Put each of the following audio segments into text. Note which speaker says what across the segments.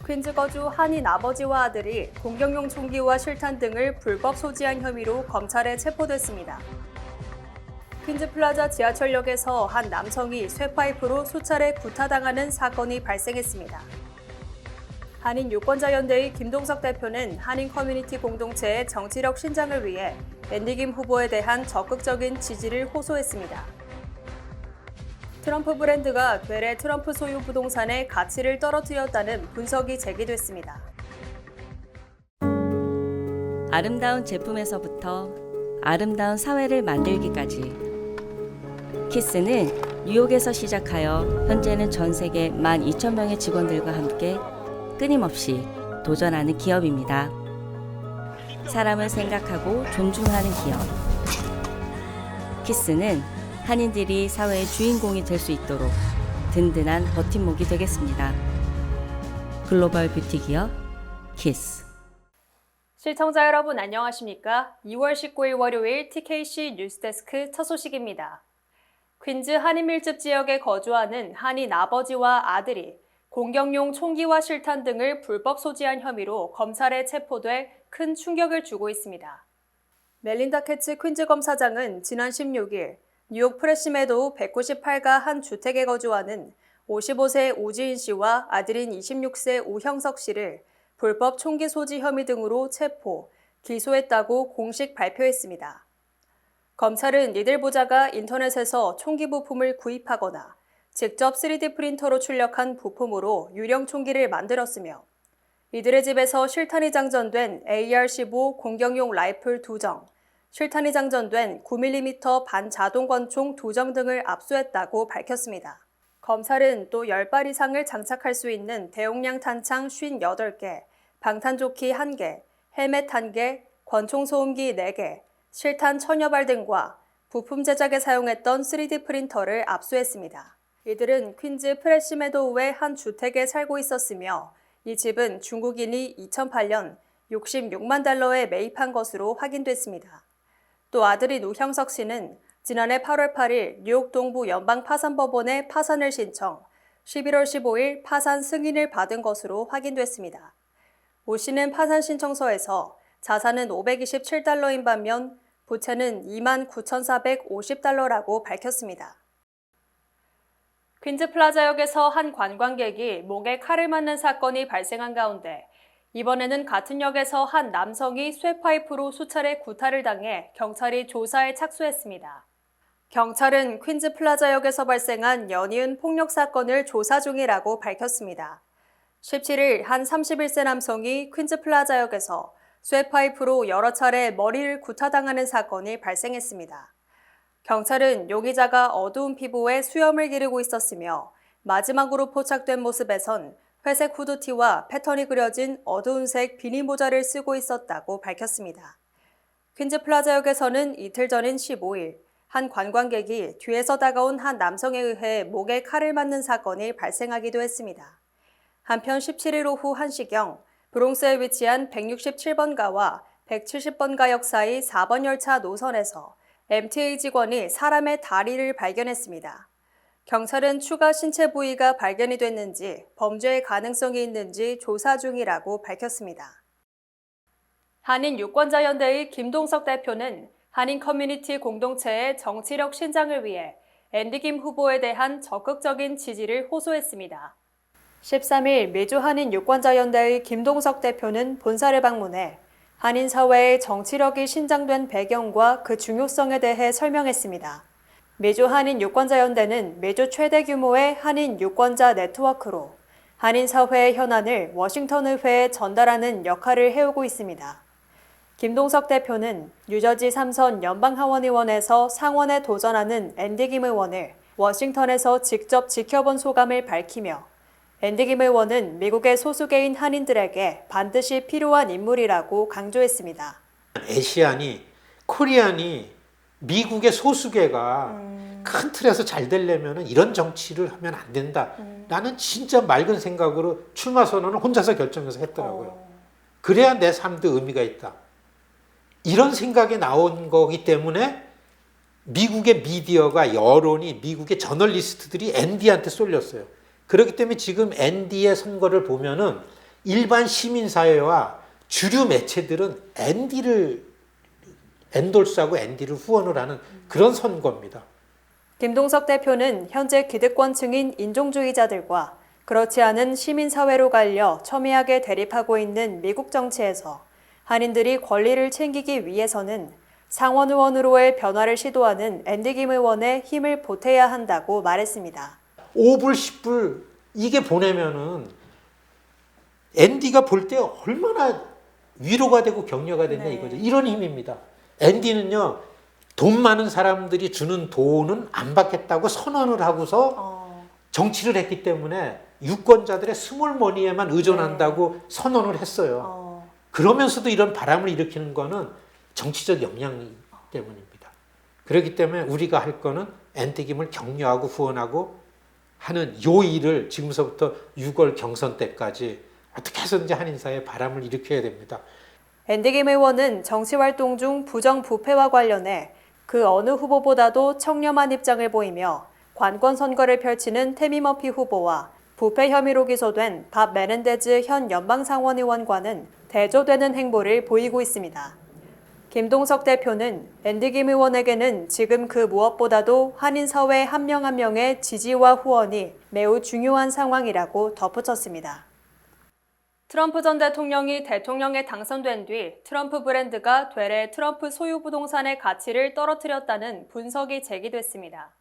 Speaker 1: 퀸즈 거주 한인 아버지와 아들이 공격용 총기와 실탄 등을 불법 소지한 혐의로 검찰에 체포됐습니다. 퀸즈 플라자 지하철역에서 한 남성이 쇠파이프로 수차례 구타당하는 사건이 발생했습니다. 한인 유권자연대의 김동석 대표는 한인 커뮤니티 공동체의 정치력 신장을 위해 앤디 김 후보에 대한 적극적인 지지를 호소했습니다. 트럼프 브랜드가 되레 트럼프 소유 부동산의 가치를 떨어뜨렸다는 분석이 제기됐습니다.
Speaker 2: 아름다운 제품에서부터 아름다운 사회를 만들기까지 키스는 뉴욕에서 시작하여 현재는 전 세계 12,000명의 직원들과 함께 끊임없이 도전하는 기업입니다. 사람을 생각하고 존중하는 기업. 키스는 한인들이 사회의 주인공이 될 수 있도록 든든한 버팀목이 되겠습니다. 글로벌 뷰티 기업 키스.
Speaker 1: 시청자 여러분 안녕하십니까? 2월 19일 월요일 TKC 뉴스데스크 첫 소식입니다. 퀸즈 한인 밀집 지역에 거주하는 한인 아버지와 아들이 공격용 총기와 실탄 등을 불법 소지한 혐의로 검찰에 체포돼 큰 충격을 주고 있습니다. 멜린다 캐츠 퀸즈 검사장은 지난 16일 뉴욕 프레시메도우 198가 한 주택에 거주하는 55세 오지인 씨와 아들인 26세 오형석 씨를 불법 총기 소지 혐의 등으로 체포, 기소했다고 공식 발표했습니다. 검찰은 이들 부자가 인터넷에서 총기 부품을 구입하거나 직접 3D 프린터로 출력한 부품으로 유령 총기를 만들었으며 이들의 집에서 실탄이 장전된 AR-15 공격용 라이플 2정, 실탄이 장전된 9mm 반자동 권총 2정 등을 압수했다고 밝혔습니다. 검찰은 또 10발 이상을 장착할 수 있는 대용량 탄창 58개, 방탄조끼 1개, 헬멧 1개, 권총 소음기 4개, 실탄 1000여 발 등과 부품 제작에 사용했던 3D 프린터를 압수했습니다. 이들은 퀸즈 프레시메도우의 한 주택에 살고 있었으며 이 집은 중국인이 2008년 66만 달러에 매입한 것으로 확인됐습니다. 또 아들인 우형석 씨는 지난해 8월 8일 뉴욕 동부 연방파산법원에 파산을 신청, 11월 15일 파산 승인을 받은 것으로 확인됐습니다. 오 씨는 파산 신청서에서 자산은 527달러인 반면 부채는 29,450달러라고 밝혔습니다. 퀸즈 플라자역에서 한 관광객이 목에 칼을 맞는 사건이 발생한 가운데 이번에는 같은 역에서 한 남성이 쇠파이프로 수차례 구타를 당해 경찰이 조사에 착수했습니다. 경찰은 퀸즈 플라자역에서 발생한 연이은 폭력 사건을 조사 중이라고 밝혔습니다. 17일 한 31세 남성이 퀸즈 플라자역에서 쇠파이프로 여러 차례 머리를 구타당하는 사건이 발생했습니다. 경찰은 용의자가 어두운 피부에 수염을 기르고 있었으며 마지막으로 포착된 모습에선 회색 후드티와 패턴이 그려진 어두운 색 비니 모자를 쓰고 있었다고 밝혔습니다. 퀸즈 플라자역에서는 이틀 전인 15일 한 관광객이 뒤에서 다가온 한 남성에 의해 목에 칼을 맞는 사건이 발생하기도 했습니다. 한편 17일 오후 1시경 브롱스에 위치한 167번가와 170번가 역 사이 4번 열차 노선에서 MTA 직원이 사람의 다리를 발견했습니다. 경찰은 추가 신체 부위가 발견이 됐는지 범죄의 가능성이 있는지 조사 중이라고 밝혔습니다. 한인 유권자연대의 김동석 대표는 한인 커뮤니티 공동체의 정치력 신장을 위해 앤디 김 후보에 대한 적극적인 지지를 호소했습니다. 13일 미주 한인 유권자연대의 김동석 대표는 본사를 방문해 한인 사회의 정치력이 신장된 배경과 그 중요성에 대해 설명했습니다. 미주 한인 유권자연대는 미주 최대 규모의 한인 유권자 네트워크로 한인 사회의 현안을 워싱턴 의회에 전달하는 역할을 해오고 있습니다. 김동석 대표는 뉴저지 3선 연방하원의원에서 상원에 도전하는 앤디 김 의원을 워싱턴에서 직접 지켜본 소감을 밝히며 앤디 김 의원은 미국의 소수계인 한인들에게 반드시 필요한 인물이라고 강조했습니다.
Speaker 3: 아시안이, 코리안이 미국의 소수계가 큰 틀에서 잘 되려면 이런 정치를 하면 안 된다. 나는 진짜 맑은 생각으로 출마 선언을 혼자서 결정해서 했더라고요. 그래야 내 삶도 의미가 있다. 이런 생각이 나온 거기 때문에 미국의 미디어가, 여론이, 미국의 저널리스트들이 앤디한테 쏠렸어요. 그렇기 때문에 지금 앤디의 선거를 보면은 일반 시민사회와 주류 매체들은 엔돌스하고 앤디를 후원을 하는 그런 선거입니다.
Speaker 1: 김동석 대표는 현재 기득권층인 인종주의자들과 그렇지 않은 시민사회로 갈려 첨예하게 대립하고 있는 미국 정치에서 한인들이 권리를 챙기기 위해서는 상원 의원으로의 변화를 시도하는 앤디 김 의원의 힘을 보태야 한다고 말했습니다. 5불,
Speaker 3: 10불 이게 보내면은 앤디가 볼 때 얼마나 위로가 되고 격려가 됐냐 이거죠. 이런 힘입니다. 앤디는요, 돈 많은 사람들이 주는 돈은 안 받겠다고 선언을 하고서 정치를 했기 때문에 유권자들의 스몰머니에만 의존한다고 선언을 했어요. 그러면서도 이런 바람을 일으키는 거는 정치적 역량 때문입니다. 그렇기 때문에 우리가 할 거는 앤디 김을 격려하고 후원하고 하는 요 일을 지금서부터 6월 경선 때까지 어떻게 해서든지 한인사회에 바람을 일으켜야 됩니다.
Speaker 1: 앤디 김 의원은 정치활동 중 부정부패와 관련해 그 어느 후보보다도 청렴한 입장을 보이며 관권 선거를 펼치는 태미 머피 후보와 부패 혐의로 기소된 밥 메넨데즈 현 연방상원 의원과는 대조되는 행보를 보이고 있습니다. 김동석 대표는 앤디 김 의원에게는 지금 그 무엇보다도 한인사회 한 명 한 명의 지지와 후원이 매우 중요한 상황이라고 덧붙였습니다. 트럼프 전 대통령이 대통령에 당선된 뒤 트럼프 브랜드가 되레 트럼프 소유 부동산의 가치를 떨어뜨렸다는 분석이 제기됐습니다.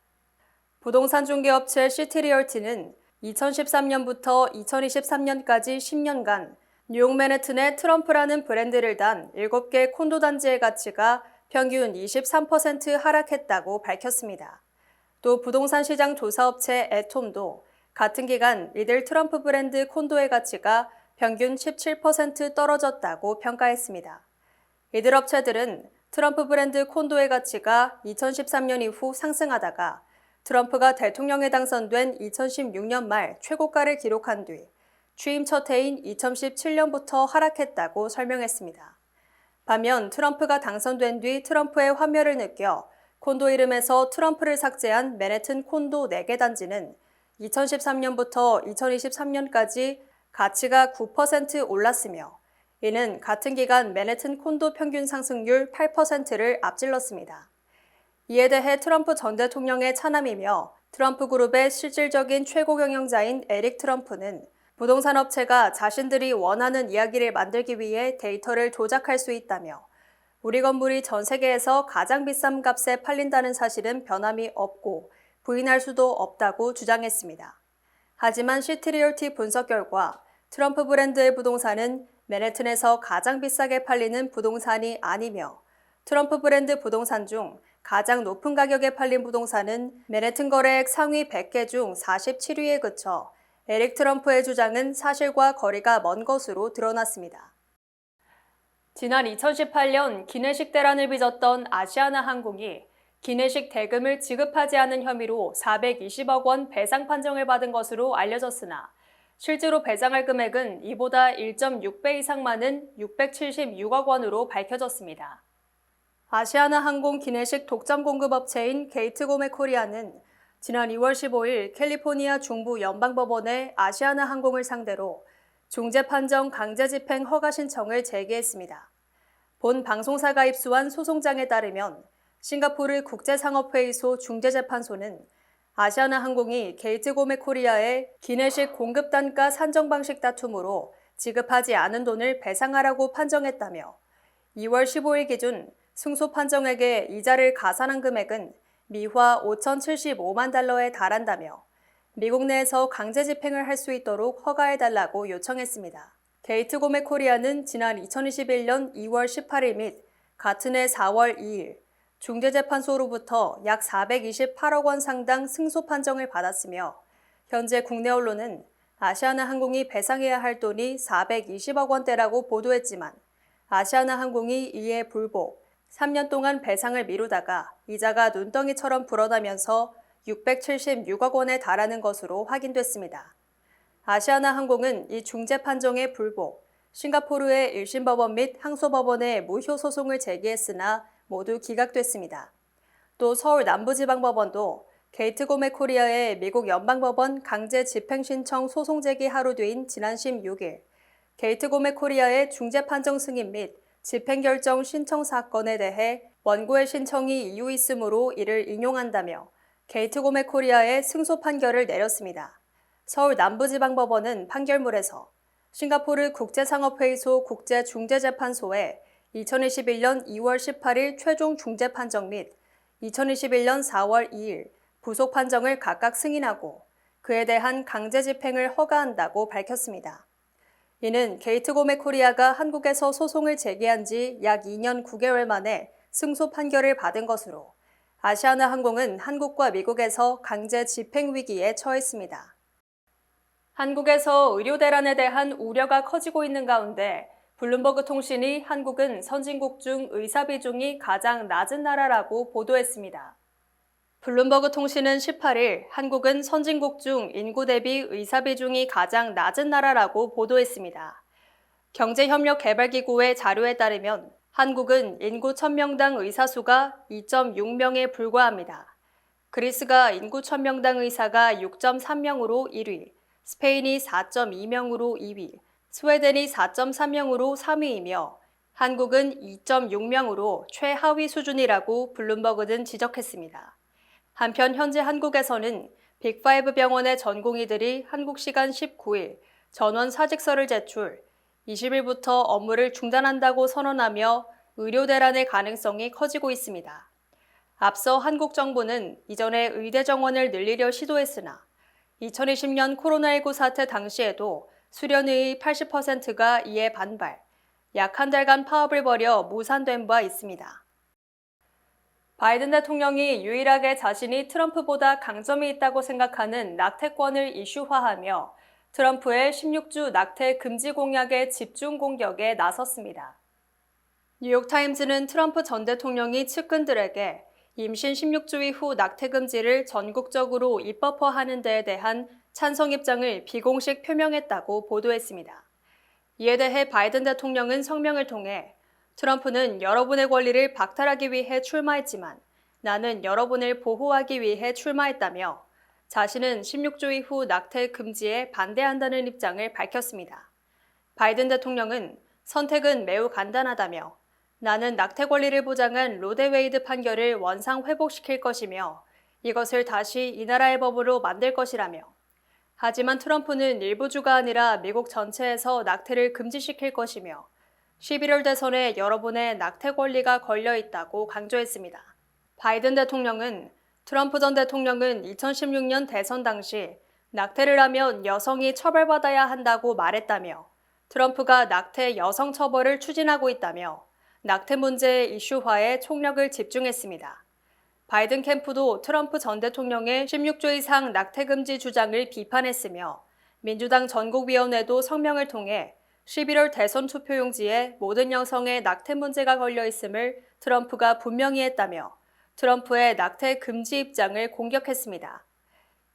Speaker 1: 부동산 중개업체 시티리얼티는 2013년부터 2023년까지 10년간 뉴욕 맨해튼의 트럼프라는 브랜드를 단 7개 콘도 단지의 가치가 평균 23% 하락했다고 밝혔습니다. 또 부동산 시장 조사업체 애톰도 같은 기간 이들 트럼프 브랜드 콘도의 가치가 평균 17% 떨어졌다고 평가했습니다. 이들 업체들은 트럼프 브랜드 콘도의 가치가 2013년 이후 상승하다가 트럼프가 대통령에 당선된 2016년 말 최고가를 기록한 뒤 취임 첫 해인 2017년부터 하락했다고 설명했습니다. 반면 트럼프가 당선된 뒤 트럼프의 환멸을 느껴 콘도 이름에서 트럼프를 삭제한 맨해튼 콘도 4개 단지는 2013년부터 2023년까지 가치가 9% 올랐으며 이는 같은 기간 맨해튼 콘도 평균 상승률 8%를 앞질렀습니다. 이에 대해 트럼프 전 대통령의 차남이며 트럼프 그룹의 실질적인 최고 경영자인 에릭 트럼프는 부동산 업체가 자신들이 원하는 이야기를 만들기 위해 데이터를 조작할 수 있다며 우리 건물이 전 세계에서 가장 비싼 값에 팔린다는 사실은 변함이 없고 부인할 수도 없다고 주장했습니다. 하지만 시티리얼티 분석 결과 트럼프 브랜드의 부동산은 맨해튼에서 가장 비싸게 팔리는 부동산이 아니며 트럼프 브랜드 부동산 중 가장 높은 가격에 팔린 부동산은 맨해튼 거래액 상위 100개 중 47위에 그쳐 에릭 트럼프의 주장은 사실과 거리가 먼 것으로 드러났습니다. 지난 2018년 기내식 대란을 빚었던 아시아나 항공이 기내식 대금을 지급하지 않은 혐의로 420억 원 배상 판정을 받은 것으로 알려졌으나 실제로 배상할 금액은 이보다 1.6배 이상 많은 676억 원으로 밝혀졌습니다. 아시아나 항공 기내식 독점 공급업체인 게이트고메 코리아는 지난 2월 15일 캘리포니아 중부 연방법원에 아시아나 항공을 상대로 중재 판정 강제 집행 허가 신청을 제기했습니다. 본 방송사가 입수한 소송장에 따르면 싱가포르 국제상업회의소 중재재판소는 아시아나 항공이 게이트고메 코리아의 기내식 공급 단가 산정 방식 다툼으로 지급하지 않은 돈을 배상하라고 판정했다며 2월 15일 기준 승소 판정액의 이자를 가산한 금액은 미화 5,075만 달러에 달한다며 미국 내에서 강제 집행을 할 수 있도록 허가해달라고 요청했습니다. 게이트고메 코리아는 지난 2021년 2월 18일 및 같은 해 4월 2일 중재재판소로부터 약 428억 원 상당 승소 판정을 받았으며 현재 국내 언론은 아시아나 항공이 배상해야 할 돈이 420억 원대라고 보도했지만 아시아나 항공이 이에 불복, 3년 동안 배상을 미루다가 이자가 눈덩이처럼 불어나면서 676억 원에 달하는 것으로 확인됐습니다. 아시아나 항공은 이 중재 판정의 불복, 싱가포르의 1심 법원 및 항소법원에 무효 소송을 제기했으나 모두 기각됐습니다. 또 서울 남부지방법원도 게이트고메 코리아의 미국 연방법원 강제 집행 신청 소송 제기 하루 뒤인 지난 16일 게이트고메 코리아의 중재 판정 승인 및 집행결정 신청 사건에 대해 원고의 신청이 이유 있으므로 이를 인용한다며 게이트고메 코리아의 승소 판결을 내렸습니다. 서울 남부지방법원은 판결문에서 싱가포르 국제상업회의소 국제중재재판소에 2021년 2월 18일 최종 중재 판정 및 2021년 4월 2일 부속 판정을 각각 승인하고 그에 대한 강제 집행을 허가한다고 밝혔습니다. 이는 게이트고메 코리아가 한국에서 소송을 제기한 지 약 2년 9개월 만에 승소 판결을 받은 것으로 아시아나항공은 한국과 미국에서 강제 집행 위기에 처했습니다. 한국에서 의료 대란에 대한 우려가 커지고 있는 가운데 블룸버그 통신이 한국은 선진국 중 의사 비중이 가장 낮은 나라라고 보도했습니다. 블룸버그 통신은 18일 한국은 선진국 중 인구 대비 의사 비중이 가장 낮은 나라라고 보도했습니다. 경제협력개발기구의 자료에 따르면 한국은 인구 1000명당 의사 수가 2.6명에 불과합니다. 그리스가 인구 1000명당 의사가 6.3명으로 1위, 스페인이 4.2명으로 2위, 스웨덴이 4.3명으로 3위이며 한국은 2.6명으로 최하위 수준이라고 블룸버그는 지적했습니다. 한편 현재 한국에서는 빅5 병원의 전공의들이 한국 시간 19일 전원 사직서를 제출, 20일부터 업무를 중단한다고 선언하며 의료 대란의 가능성이 커지고 있습니다. 앞서 한국 정부는 이전에 의대 정원을 늘리려 시도했으나 2020년 코로나19 사태 당시에도 수련의의 80%가 이에 반발, 약 한 달간 파업을 벌여 무산된 바 있습니다. 바이든 대통령이 유일하게 자신이 트럼프보다 강점이 있다고 생각하는 낙태권을 이슈화하며 트럼프의 16주 낙태 금지 공약의 집중 공격에 나섰습니다. 뉴욕타임즈는 트럼프 전 대통령이 측근들에게 임신 16주 이후 낙태 금지를 전국적으로 입법화하는 데에 대한 찬성 입장을 비공식 표명했다고 보도했습니다. 이에 대해 바이든 대통령은 성명을 통해 트럼프는 여러분의 권리를 박탈하기 위해 출마했지만 나는 여러분을 보호하기 위해 출마했다며 자신은 16주 이후 낙태 금지에 반대한다는 입장을 밝혔습니다. 바이든 대통령은 선택은 매우 간단하다며 나는 낙태 권리를 보장한 로데웨이드 판결을 원상 회복시킬 것이며 이것을 다시 이 나라의 법으로 만들 것이라며 하지만 트럼프는 일부 주가 아니라 미국 전체에서 낙태를 금지시킬 것이며 11월 대선에 여러분의 낙태 권리가 걸려 있다고 강조했습니다. 바이든 대통령은 트럼프 전 대통령은 2016년 대선 당시 낙태를 하면 여성이 처벌받아야 한다고 말했다며 트럼프가 낙태 여성 처벌을 추진하고 있다며 낙태 문제의 이슈화에 총력을 집중했습니다. 바이든 캠프도 트럼프 전 대통령의 16주 이상 낙태 금지 주장을 비판했으며 민주당 전국위원회도 성명을 통해 11월 대선 투표용지에 모든 여성의 낙태 문제가 걸려 있음을 트럼프가 분명히 했다며 트럼프의 낙태 금지 입장을 공격했습니다.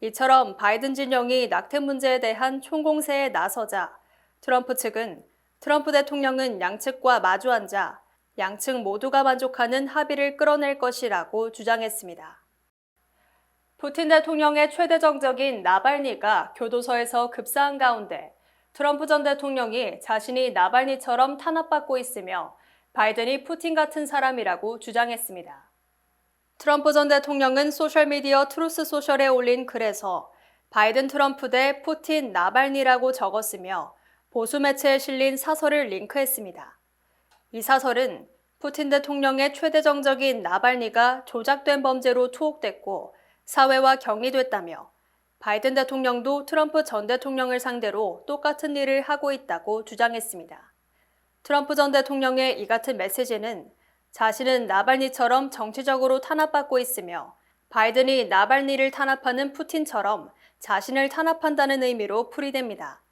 Speaker 1: 이처럼 바이든 진영이 낙태 문제에 대한 총공세에 나서자 트럼프 측은 트럼프 대통령은 양측과 마주 앉아 양측 모두가 만족하는 합의를 끌어낼 것이라고 주장했습니다. 푸틴 대통령의 최대 정적인 나발니가 교도소에서 급사한 가운데 트럼프 전 대통령이 자신이 나발니처럼 탄압받고 있으며 바이든이 푸틴 같은 사람이라고 주장했습니다. 트럼프 전 대통령은 소셜미디어 트루스 소셜에 올린 글에서 바이든 트럼프 대 푸틴 나발니라고 적었으며 보수 매체에 실린 사설을 링크했습니다. 이 사설은 푸틴 대통령의 최대 정적인 나발니가 조작된 범죄로 투옥됐고 사회화 격리됐다며 바이든 대통령도 트럼프 전 대통령을 상대로 똑같은 일을 하고 있다고 주장했습니다. 트럼프 전 대통령의 이 같은 메시지는 자신은 나발니처럼 정치적으로 탄압받고 있으며 바이든이 나발니를 탄압하는 푸틴처럼 자신을 탄압한다는 의미로 풀이됩니다.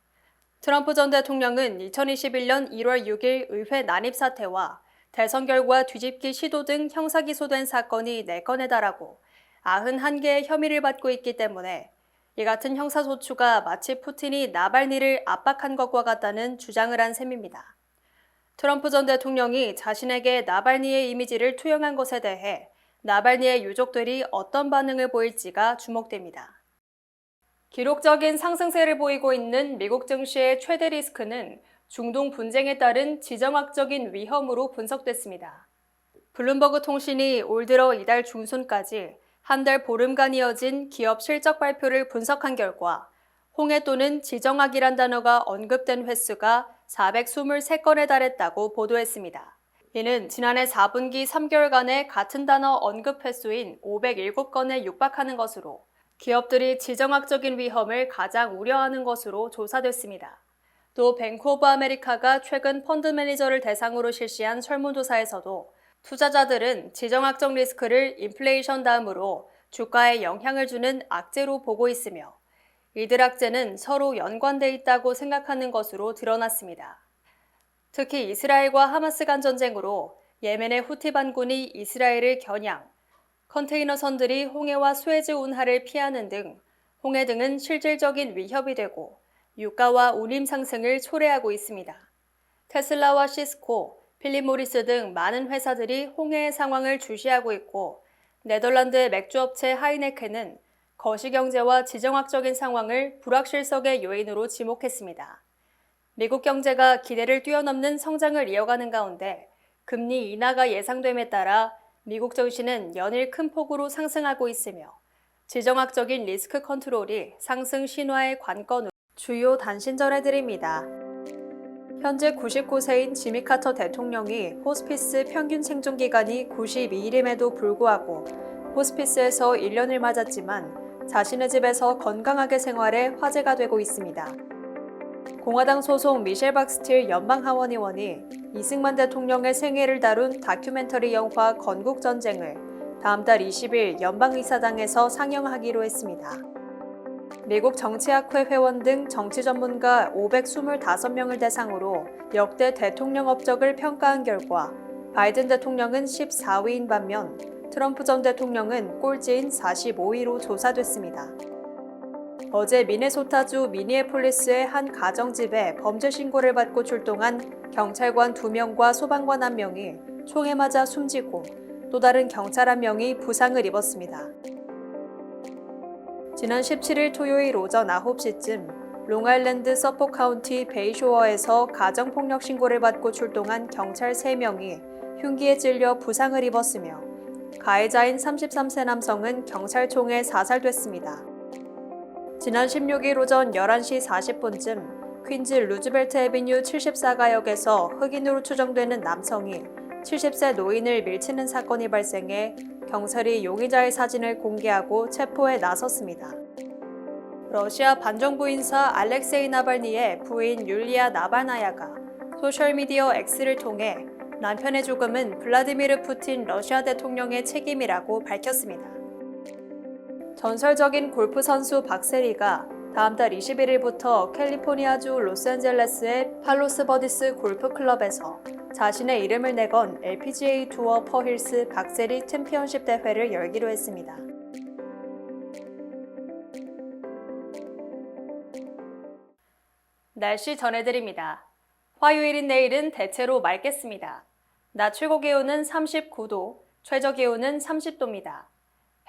Speaker 1: 트럼프 전 대통령은 2021년 1월 6일 의회 난입 사태와 대선 결과 뒤집기 시도 등 형사기소된 사건이 4건에 달하고 91개의 혐의를 받고 있기 때문에 이 같은 형사소추가 마치 푸틴이 나발니를 압박한 것과 같다는 주장을 한 셈입니다. 트럼프 전 대통령이 자신에게 나발니의 이미지를 투영한 것에 대해 나발니의 유족들이 어떤 반응을 보일지가 주목됩니다. 기록적인 상승세를 보이고 있는 미국 증시의 최대 리스크는 중동 분쟁에 따른 지정학적인 위험으로 분석됐습니다. 블룸버그 통신이 올 들어 이달 중순까지 한 달 보름간 이어진 기업 실적 발표를 분석한 결과 홍해 또는 지정학이란 단어가 언급된 횟수가 423건에 달했다고 보도했습니다. 이는 지난해 4분기 3개월간의 같은 단어 언급 횟수인 507건에 육박하는 것으로 기업들이 지정학적인 위험을 가장 우려하는 것으로 조사됐습니다. 또 뱅크 오브 아메리카가 최근 펀드 매니저를 대상으로 실시한 설문조사에서도 투자자들은 지정학적 리스크를 인플레이션 다음으로 주가에 영향을 주는 악재로 보고 있으며 이들 악재는 서로 연관돼 있다고 생각하는 것으로 드러났습니다. 특히 이스라엘과 하마스 간 전쟁으로 예멘의 후티 반군이 이스라엘을 겨냥, 컨테이너선들이 홍해와 수에즈 운하를 피하는 등 홍해 등은 실질적인 위협이 되고 유가와 운임 상승을 초래하고 있습니다. 테슬라와 시스코, 필립 모리스 등 많은 회사들이 홍해의 상황을 주시하고 있고 네덜란드의 맥주업체 하이네켄은 거시경제와 지정학적인 상황을 불확실성의 요인으로 지목했습니다. 미국 경제가 기대를 뛰어넘는 성장을 이어가는 가운데 금리 인하가 예상됨에 따라 미국 증시는 연일 큰 폭으로 상승하고 있으며 지정학적인 리스크 컨트롤이 상승 신화의 관건으로 주요 단신 전해드립니다. 현재 99세인 지미 카터 대통령이 호스피스 평균 생존 기간이 92일임에도 불구하고 호스피스에서 1년을 맞았지만 자신의 집에서 건강하게 생활해 화제가 되고 있습니다. 공화당 소속 미셸 박스틸 연방하원 의원이 이승만 대통령의 생애를 다룬 다큐멘터리 영화 건국전쟁을 다음 달 20일 연방의사당에서 상영하기로 했습니다. 미국 정치학회 회원 등 정치 전문가 525명을 대상으로 역대 대통령 업적을 평가한 결과 바이든 대통령은 14위인 반면 트럼프 전 대통령은 꼴찌인 45위로 조사됐습니다. 어제 미네소타주 미니애폴리스의 한 가정집에 범죄 신고를 받고 출동한 경찰관 2명과 소방관 1명이 총에 맞아 숨지고 또 다른 경찰 1명이 부상을 입었습니다. 지난 17일 토요일 오전 9시쯤 롱아일랜드 서포 카운티 베이쇼어에서 가정폭력 신고를 받고 출동한 경찰 3명이 흉기에 찔려 부상을 입었으며 가해자인 33세 남성은 경찰총에 사살됐습니다. 지난 16일 오전 11시 40분쯤 퀸즈 루즈벨트 애비뉴 74가역에서 흑인으로 추정되는 남성이 70세 노인을 밀치는 사건이 발생해 경찰이 용의자의 사진을 공개하고 체포에 나섰습니다. 러시아 반정부 인사 알렉세이 나발니의 부인 율리아 나발나야가 소셜미디어 X를 통해 남편의 죽음은 블라디미르 푸틴 러시아 대통령의 책임이라고 밝혔습니다. 전설적인 골프 선수 박세리가 다음 달 21일부터 캘리포니아주 로스앤젤레스의 팔로스 버디스 골프 클럽에서 자신의 이름을 내건 LPGA 투어 퍼힐스 박세리 챔피언십 대회를 열기로 했습니다. 날씨 전해드립니다. 화요일인 내일은 대체로 맑겠습니다. 낮 최고 기온은 39도, 최저 기온은 30도입니다.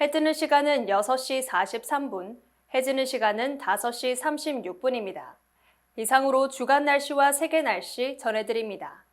Speaker 1: 해 뜨는 시간은 6시 43분, 해 지는 시간은 5시 36분입니다. 이상으로 주간 날씨와 세계 날씨 전해드립니다.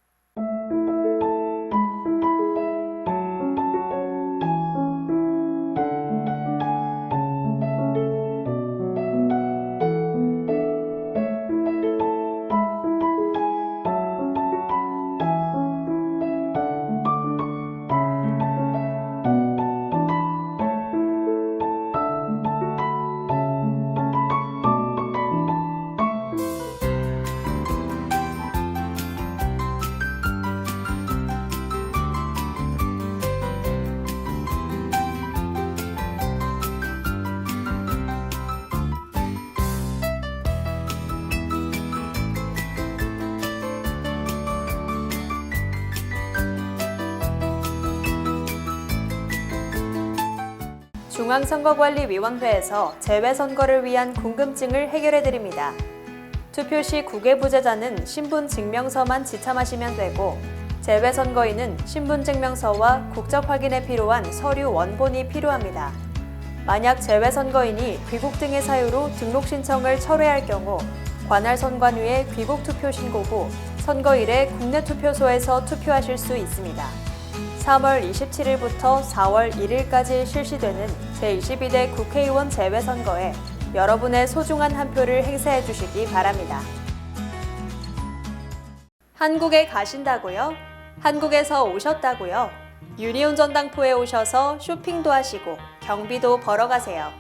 Speaker 1: 중앙선거관리위원회에서 재외선거를 위한 궁금증을 해결해드립니다. 투표 시 국외부재자는 신분증명서만 지참하시면 되고 재외선거인은 신분증명서와 국적 확인에 필요한 서류 원본이 필요합니다. 만약 재외선거인이 귀국 등의 사유로 등록 신청을 철회할 경우 관할 선관위에 귀국 투표 신고 후 선거일에 국내 투표소에서 투표하실 수 있습니다. 3월 27일부터 4월 1일까지 실시되는 제22대 국회의원 재외선거에 여러분의 소중한 한 표를 행사해 주시기 바랍니다. 한국에 가신다고요? 한국에서 오셨다고요? 유니온 전당포에 오셔서 쇼핑도 하시고 경비도 벌어 가세요.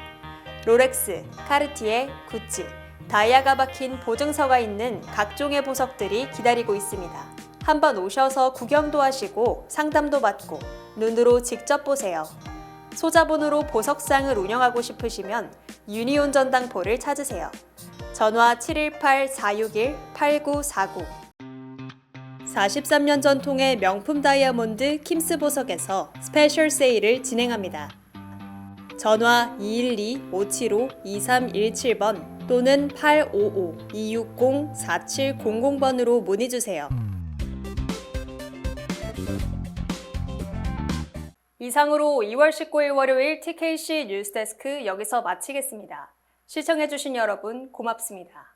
Speaker 1: 롤렉스, 카르티에, 구찌, 다이아가 박힌 보증서가 있는 각종의 보석들이 기다리고 있습니다. 한번 오셔서 구경도 하시고 상담도 받고 눈으로 직접 보세요. 소자본으로 보석상을 운영하고 싶으시면 유니온 전당포를 찾으세요. 전화 718-461-8949. 43년 전통의 명품 다이아몬드 킴스 보석에서 스페셜 세일을 진행합니다. 전화 212-575-2317번 또는 855-260-4700번으로 문의주세요. 이상으로 2월 19일 월요일 TKC 뉴스데스크 여기서 마치겠습니다. 시청해주신 여러분 고맙습니다.